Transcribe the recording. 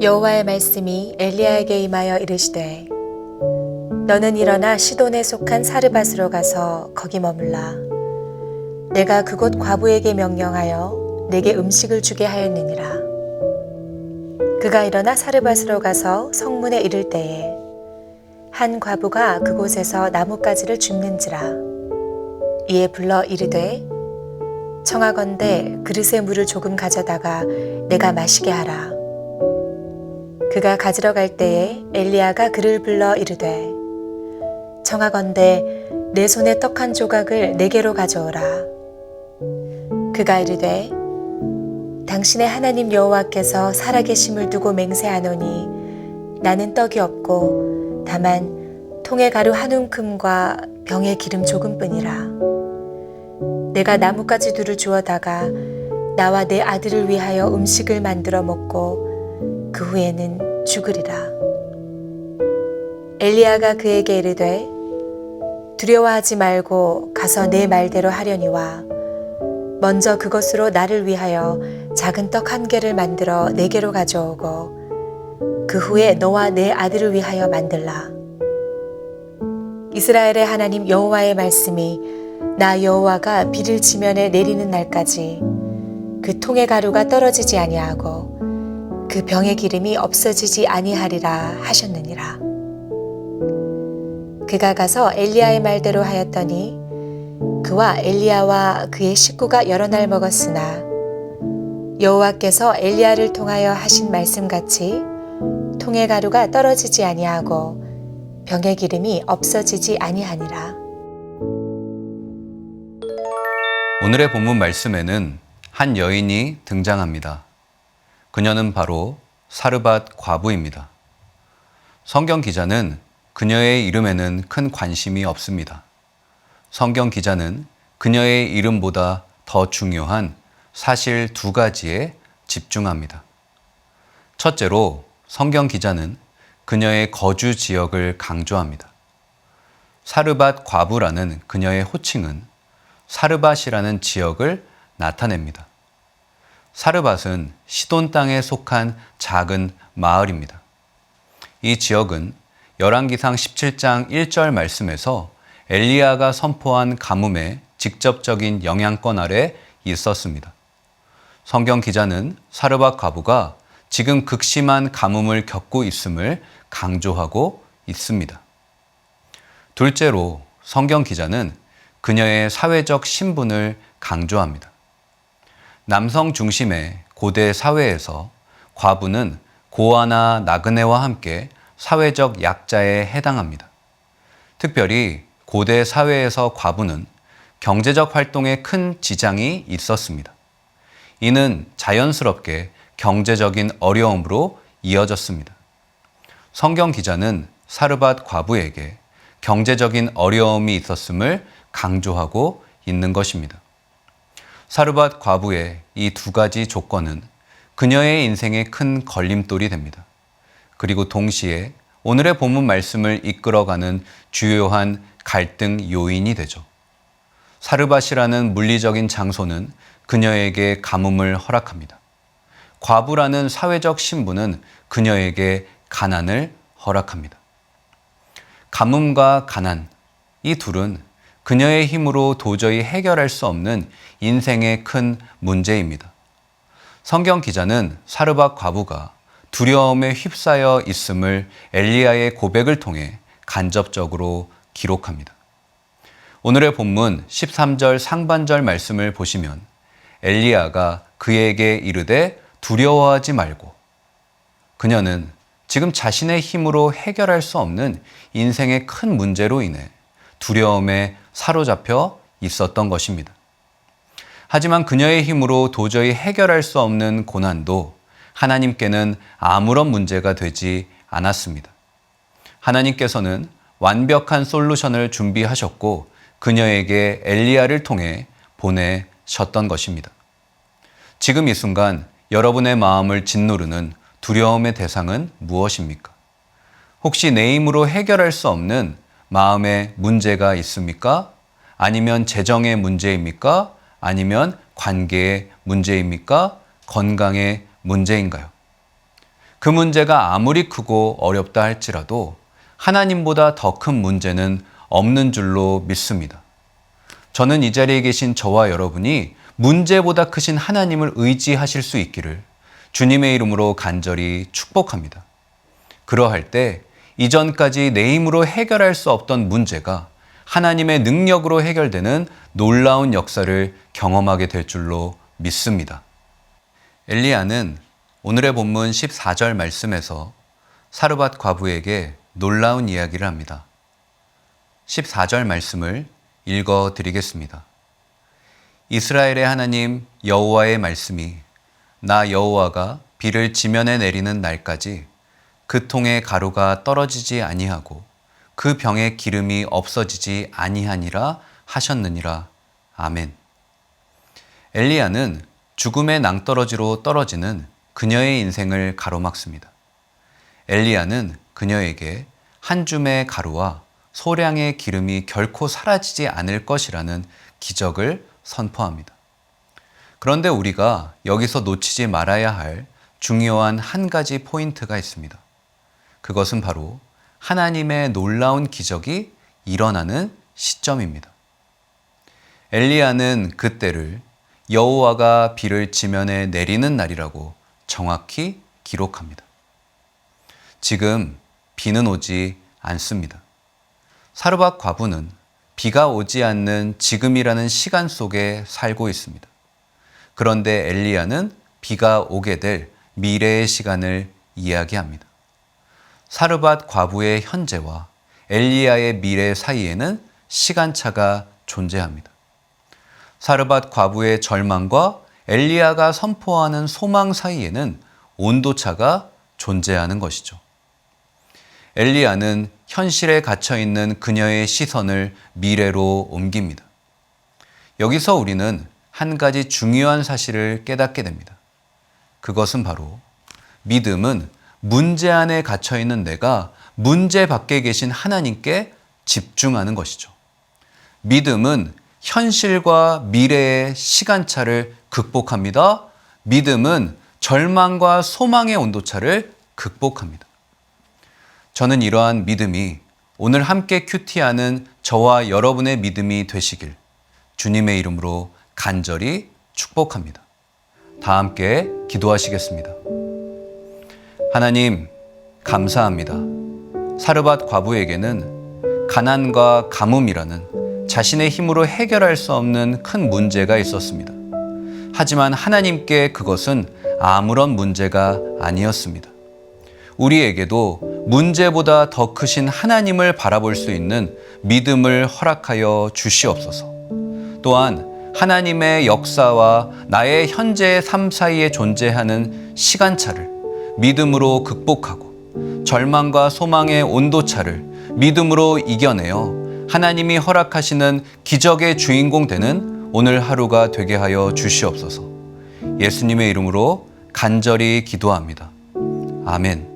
여호와의 말씀이 엘리야에게 임하여 이르시되 너는 일어나 시돈에 속한 사르밧으로 가서 거기 머물라. 내가 그곳 과부에게 명령하여 내게 음식을 주게 하였느니라. 그가 일어나 사르밧으로 가서 성문에 이를 때에 한 과부가 그곳에서 나뭇가지를 줍는지라. 이에 불러 이르되 청하건대 그릇에 물을 조금 가져다가 내가 마시게 하라. 그가 가지러 갈 때에 엘리야가 그를 불러 이르되 청하건대 내 손에 떡 한 조각을 내게로 가져오라. 그가 이르되 당신의 하나님 여호와께서 살아계심을 두고 맹세하노니 나는 떡이 없고 다만 통에 가루 한 움큼과 병에 기름 조금뿐이라. 내가 나뭇가지 둘을 주어다가 나와 내 아들을 위하여 음식을 만들어 먹고 그 후에는 죽으리라. 엘리야가 그에게 이르되 두려워하지 말고 가서 내 말대로 하려니와 먼저 그것으로 나를 위하여 작은 떡 한 개를 만들어 내게로 가져오고 그 후에 너와 내 아들을 위하여 만들라. 이스라엘의 하나님 여호와의 말씀이 나 여호와가 비를 지면에 내리는 날까지 그 통의 가루가 떨어지지 아니하고 그 병의 기름이 없어지지 아니하리라 하셨느니라. 그가 가서 엘리야의 말대로 하였더니 그와 엘리야와 그의 식구가 여러 날 먹었으나 여호와께서 엘리야를 통하여 하신 말씀같이 통의 가루가 떨어지지 아니하고 병의 기름이 없어지지 아니하니라. 오늘의 본문 말씀에는 한 여인이 등장합니다. 그녀는 바로 사르밧 과부입니다. 성경 기자는 그녀의 이름에는 큰 관심이 없습니다. 성경 기자는 그녀의 이름보다 더 중요한 사실 두 가지에 집중합니다. 첫째로 성경 기자는 그녀의 거주 지역을 강조합니다. 사르밧 과부라는 그녀의 호칭은 사르밧이라는 지역을 나타냅니다. 사르밧은 시돈 땅에 속한 작은 마을입니다. 이 지역은 열왕기상 17장 1절 말씀에서 엘리야가 선포한 가뭄의 직접적인 영향권 아래 있었습니다. 성경 기자는 사르밧 과부가 지금 극심한 가뭄을 겪고 있음을 강조하고 있습니다. 둘째로 성경 기자는 그녀의 사회적 신분을 강조합니다. 남성 중심의 고대 사회에서 과부는 고아나 나그네와 함께 사회적 약자에 해당합니다. 특별히 고대 사회에서 과부는 경제적 활동에 큰 지장이 있었습니다. 이는 자연스럽게 경제적인 어려움으로 이어졌습니다. 성경 기자는 사르밧 과부에게 경제적인 어려움이 있었음을 강조하고 있는 것입니다. 사르밧 과부의 이 두 가지 조건은 그녀의 인생에 큰 걸림돌이 됩니다. 그리고 동시에 오늘의 본문 말씀을 이끌어가는 주요한 갈등 요인이 되죠. 사르밧이라는 물리적인 장소는 그녀에게 가뭄을 허락합니다. 과부라는 사회적 신분은 그녀에게 가난을 허락합니다. 가뭄과 가난, 이 둘은 그녀의 힘으로 도저히 해결할 수 없는 인생의 큰 문제입니다. 성경 기자는 사르밧 과부가 두려움에 휩싸여 있음을 엘리야의 고백을 통해 간접적으로 기록합니다. 오늘의 본문 13절 상반절 말씀을 보시면 엘리야가 그에게 이르되 두려워하지 말고, 그녀는 지금 자신의 힘으로 해결할 수 없는 인생의 큰 문제로 인해 두려움에 사로잡혀 있었던 것입니다. 하지만 그녀의 힘으로 도저히 해결할 수 없는 고난도 하나님께는 아무런 문제가 되지 않았습니다. 하나님께서는 완벽한 솔루션을 준비하셨고 그녀에게 엘리야를 통해 보내셨던 것입니다. 지금 이 순간 여러분의 마음을 짓누르는 두려움의 대상은 무엇입니까? 혹시 내 힘으로 해결할 수 없는 마음의 문제가 있습니까? 아니면 재정의 문제입니까? 아니면 관계의 문제입니까? 건강의 문제인가요? 그 문제가 아무리 크고 어렵다 할지라도 하나님보다 더 큰 문제는 없는 줄로 믿습니다. 저는 이 자리에 계신 저와 여러분이 문제보다 크신 하나님을 의지하실 수 있기를 주님의 이름으로 간절히 축복합니다. 그러할 때 이전까지 내 힘으로 해결할 수 없던 문제가 하나님의 능력으로 해결되는 놀라운 역사를 경험하게 될 줄로 믿습니다. 엘리야는 오늘의 본문 14절 말씀에서 사르밧 과부에게 놀라운 이야기를 합니다. 14절 말씀을 읽어 드리겠습니다. 이스라엘의 하나님 여호와의 말씀이 나 여호와가 비를 지면에 내리는 날까지 그 통에 가루가 떨어지지 아니하고 그 병에 기름이 없어지지 아니하니라 하셨느니라. 아멘. 엘리야는 죽음의 낭떠러지로 떨어지는 그녀의 인생을 가로막습니다. 엘리야는 그녀에게 한 줌의 가루와 소량의 기름이 결코 사라지지 않을 것이라는 기적을 선포합니다. 그런데 우리가 여기서 놓치지 말아야 할 중요한 한 가지 포인트가 있습니다. 그것은 바로 하나님의 놀라운 기적이 일어나는 시점입니다. 엘리야는 그때를 여호와가 비를 지면에 내리는 날이라고 정확히 기록합니다. 지금 비는 오지 않습니다. 사르밧 과부는 비가 오지 않는 지금이라는 시간 속에 살고 있습니다. 그런데 엘리야는 비가 오게 될 미래의 시간을 이야기합니다. 사르밧 과부의 현재와 엘리야의 미래 사이에는 시간차가 존재합니다. 사르밧 과부의 절망과 엘리야가 선포하는 소망 사이에는 온도차가 존재하는 것이죠. 엘리야는 현실에 갇혀있는 그녀의 시선을 미래로 옮깁니다. 여기서 우리는 한 가지 중요한 사실을 깨닫게 됩니다. 그것은 바로 믿음은 문제 안에 갇혀있는 내가 문제 밖에 계신 하나님께 집중하는 것이죠. 믿음은 현실과 미래의 시간차를 극복합니다. 믿음은 절망과 소망의 온도차를 극복합니다. 저는 이러한 믿음이 오늘 함께 큐티하는 저와 여러분의 믿음이 되시길 주님의 이름으로 간절히 축복합니다. 다 함께 기도하시겠습니다. 하나님, 감사합니다. 사르밧 과부에게는 가난과 가뭄이라는 자신의 힘으로 해결할 수 없는 큰 문제가 있었습니다. 하지만 하나님께 그것은 아무런 문제가 아니었습니다. 우리에게도 문제보다 더 크신 하나님을 바라볼 수 있는 믿음을 허락하여 주시옵소서. 또한 하나님의 역사와 나의 현재의 삶 사이에 존재하는 시간차를 믿음으로 극복하고 절망과 소망의 온도차를 믿음으로 이겨내어 하나님이 허락하시는 기적의 주인공 되는 오늘 하루가 되게 하여 주시옵소서. 예수님의 이름으로 간절히 기도합니다. 아멘.